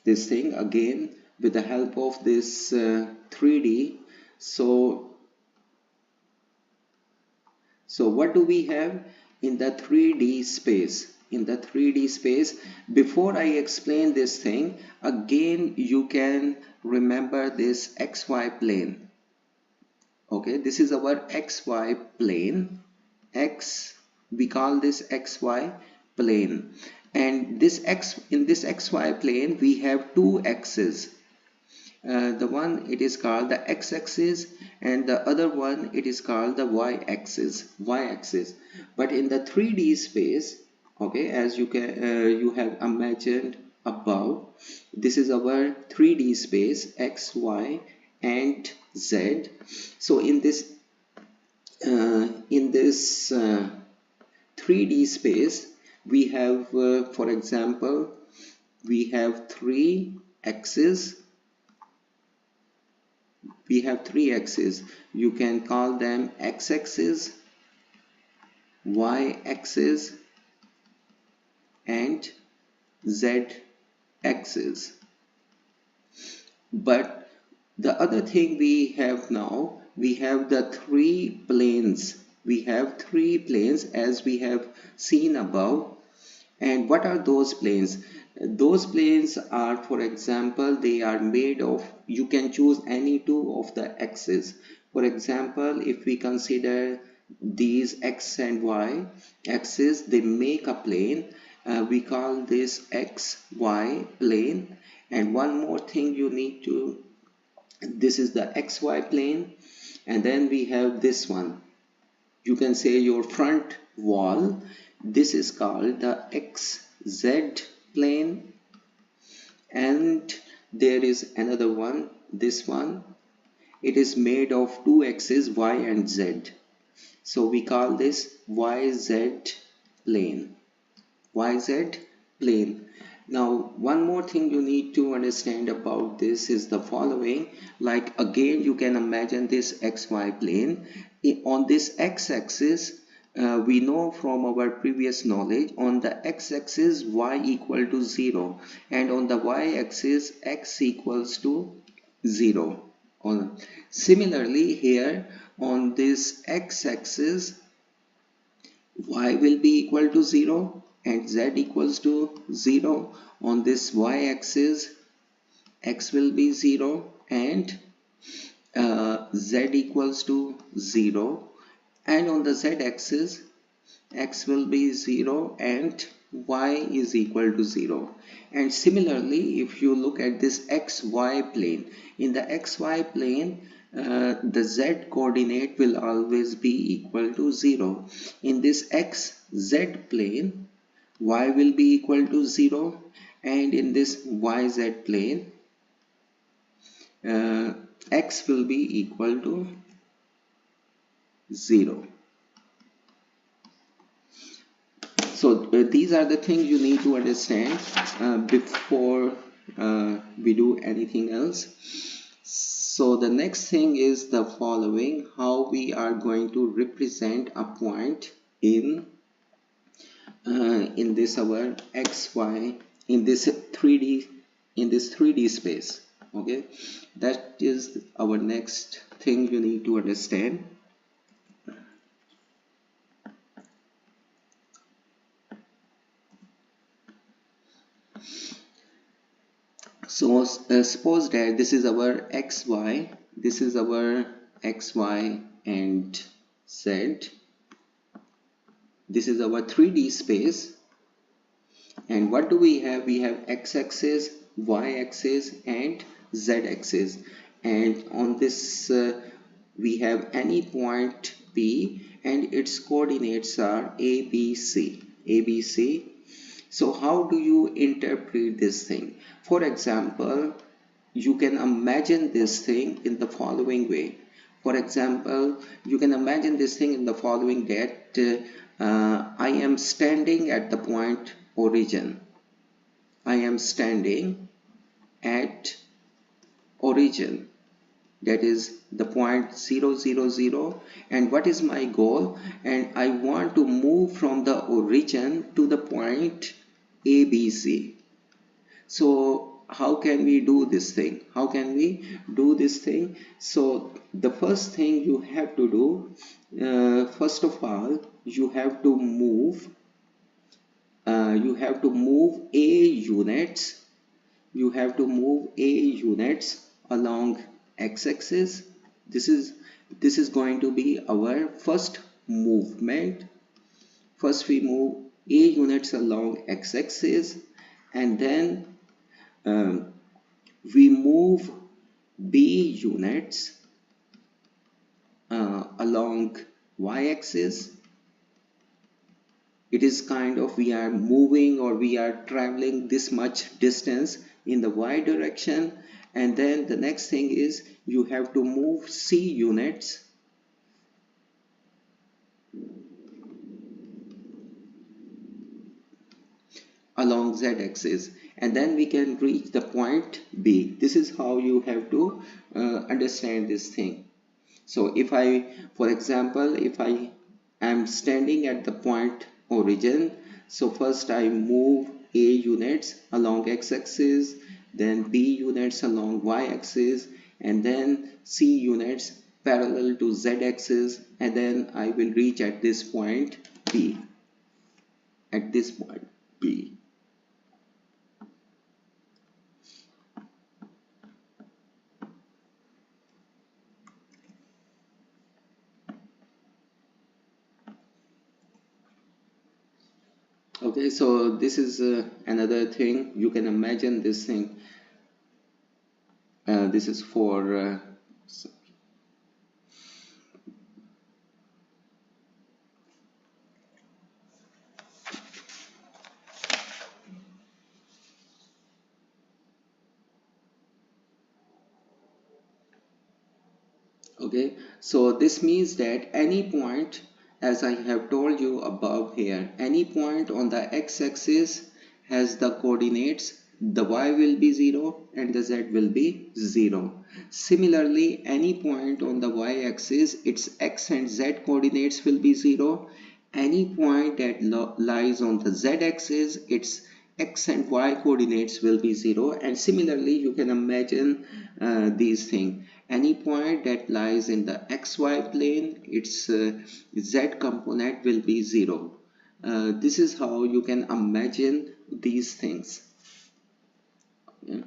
this thing again with the help of this 3D. So what do we have in the 3D space? In the 3D space, before I explain this thing, again you can remember this XY plane. Okay, this is our XY plane. We call this XY plane, and in this XY plane we have two axes. The one it is called the x-axis, and the other one it is called the y-axis. But in the 3D space, okay, as you have imagined above, this is our 3D space, x, y and z. So in this 3D space we have for example, we have three axes. You can call them x-axis, y-axis and z-axis. But the other thing we have now, we have the three planes. We have three planes as we have seen above. And what are those planes? Those planes are, for example, they are made of, you can choose any two of the axes. For example, if we consider these x and y axes, they make a plane. We call this xy plane. And one more thing you need to, this is the xy plane, and then we have this one. You can say your front wall. This is called the xz plane, and there is another one, this one. It is made of two axes, y and z. So we call this yz plane. Now one more thing you need to understand about this is the following. Like again, you can imagine this xy plane. On this x-axis, we know from our previous knowledge, on the x-axis y equal to 0, and on the y-axis x equals to 0. Similarly here on this x-axis y will be equal to 0 and z equals to 0. On this y-axis x will be 0 and z equals to 0, and on the z-axis x will be 0 and y is equal to 0. And similarly, if you look at this xy plane, in the xy plane the z coordinate will always be equal to 0. In this xz plane y will be equal to 0, and in this yz plane x will be equal to 0. So these are the things you need to understand before we do anything else. So the next thing is the following: how we are going to represent a point in this our xy, in this 3D space. Okay, that is our next thing you need to understand. So suppose that this is our xy, this is our xy and z. This is our 3D space, and what do we have? We have x-axis, y-axis and z-axis, and on this we have any point P and its coordinates are ABC. So how do you interpret this thing? For example, you can imagine this thing in the following way. For example, you can imagine this thing in the following, that I am standing at the point origin. I am standing at origin, that is the point 0, 0, 0, and what is my goal? And I want to move from the origin to the point ABC. So how can we do this thing? How can we do this thing? So the first thing you have to do, first of all, you have to move a units. You have to move a units along x-axis. This is going to be our first movement. First we move a units along x-axis, and then um, we move b units along y-axis. It is kind of we are moving or we are traveling this much distance in the y direction, and then the next thing is you have to move c units along z-axis, and then we can reach the point B. This is how you have to understand this thing. So if I, for example, if I am standing at the point origin, so first I move A units along x-axis, then B units along y-axis, and then C units parallel to z-axis, and then I will reach at this point B. At this point B. Okay, so this is another thing. You can imagine this thing. This is for okay, so this means that any point, as I have told you above here, any point on the x-axis has the coordinates, the y will be 0 and the z will be 0. Similarly, any point on the y-axis, its x and z coordinates will be 0. Any point that lies on the z-axis, its x and y coordinates will be 0. And similarly, you can imagine these things. Any point that lies in the xy plane, its z component will be 0. This is how you can imagine these things. Yeah.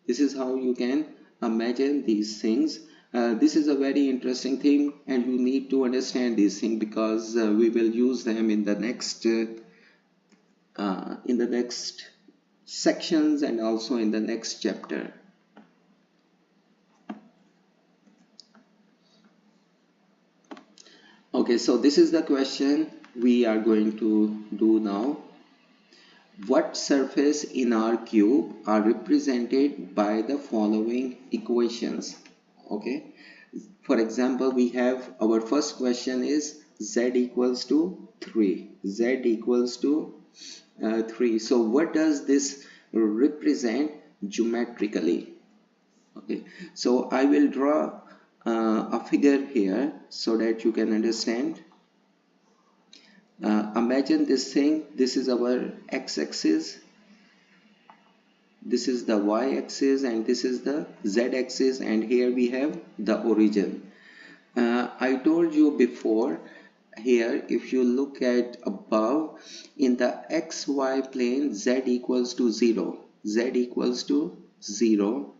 This is how you can imagine these things. This is a very interesting thing, and you need to understand these things because we will use them in the next sections and also in the next chapter. Okay, so this is the question we are going to do now. What surface in our cube are represented by the following equations? Okay, for example, we have our first question is z equals to 3. Z equals to 3. So what does this represent geometrically? Okay, so I will draw a figure here so that you can understand. Imagine this thing. This is our x-axis, this is the y-axis, and this is the z-axis, and here we have the origin. I told you before, here if you look at above, in the xy plane, z equals to 0. Z equals to 0.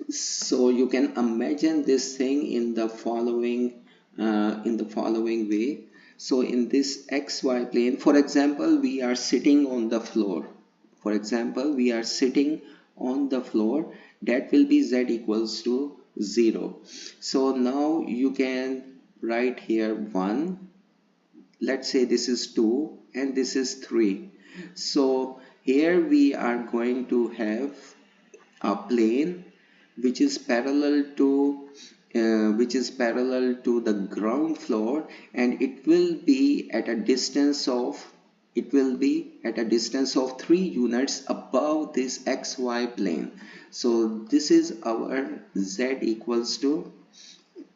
So you can imagine this thing in the following way. So in this xy plane, for example, we are sitting on the floor. For example, we are sitting on the floor. That will be z equals to 0. So now you can write here 1. Let's say this is 2 and this is 3. So here we are going to have a plane which is parallel to the ground floor, and it will be at a distance of 3 units above this xy plane. So this is our z equals to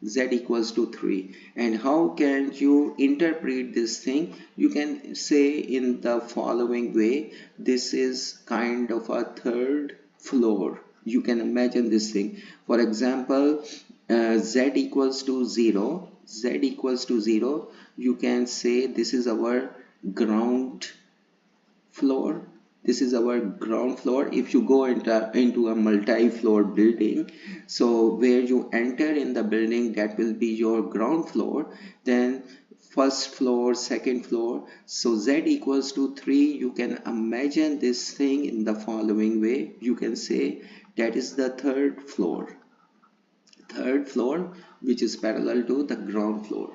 z equals to 3. And how can you interpret this thing? You can say in the following way: this is kind of a third floor. You can imagine this thing. For example, z equals to 0, z equals to 0, you can say this is our ground floor. This is our ground floor. If you go into a multi-floor building, so where you enter in the building, that will be your ground floor. Then first floor, second floor. So z equals to 3. You can imagine this thing in the following way. You can say that is the third floor, which is parallel to the ground floor.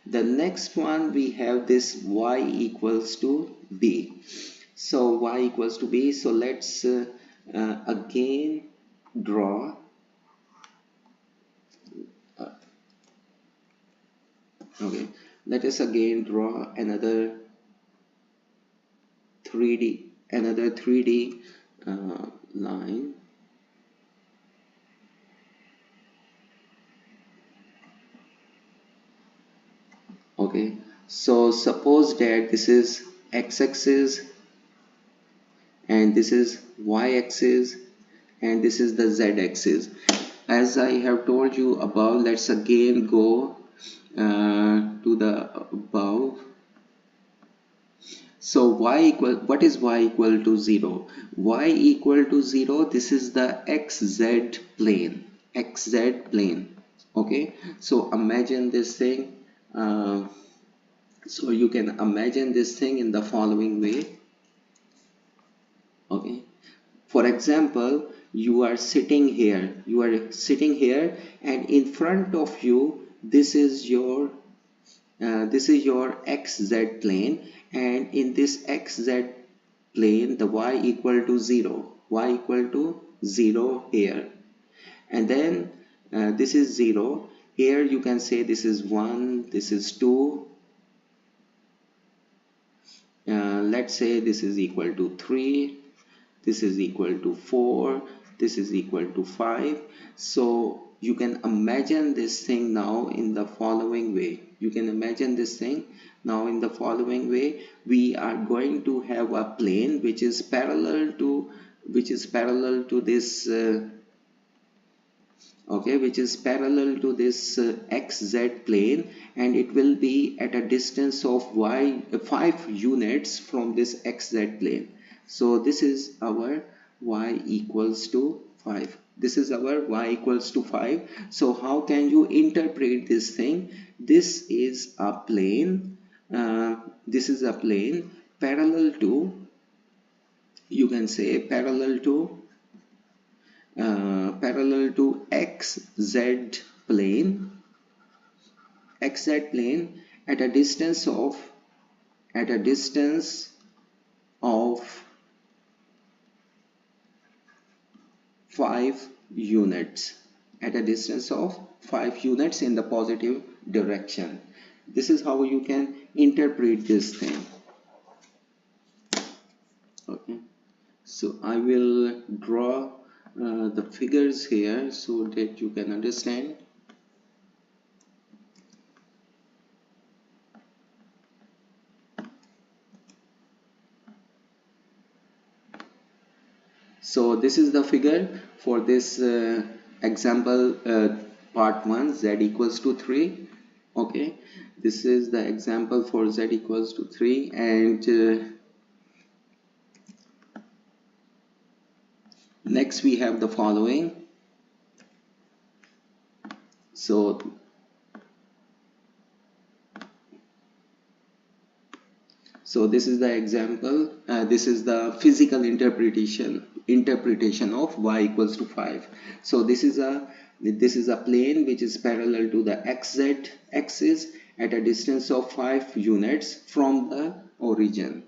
The next one, we have this y equals to b. So y equals to b. So let's again draw. Okay, let us again draw another 3D line. Okay, so suppose that this is x-axis and this is y-axis and this is the z-axis. As I have told you above, let's again go to the above. So what is y equal to 0? Y equal to 0, this is the xz plane. Okay, so imagine this thing. So you can imagine this thing in the following way. Okay, for example, you are sitting here, and in front of you, this is your xz plane, and in this xz plane the y equal to 0 here, and then this is 0 here. You can say this is 1, this is 2, let's say this is equal to 3, this is equal to 4, this is equal to 5. So you can imagine this thing now in the following way. We are going to have a plane which is parallel to this xz plane, and it will be at a distance of 5 units from this xz plane. So this is our y equals to 5. So how can you interpret this thing? This is a plane, parallel to, you can say, parallel to xz plane at a distance of 5 units, in the positive direction. This is how you can interpret this thing. Okay, so I will draw the figures here so that you can understand. So this is the figure for this example part 1, z equals to 3. Okay, this is the example for z equals to 3, and next we have the following. So this is the example, this is the physical interpretation of y equals to 5. So this is a plane which is parallel to the xz axis at a distance of 5 units from the origin,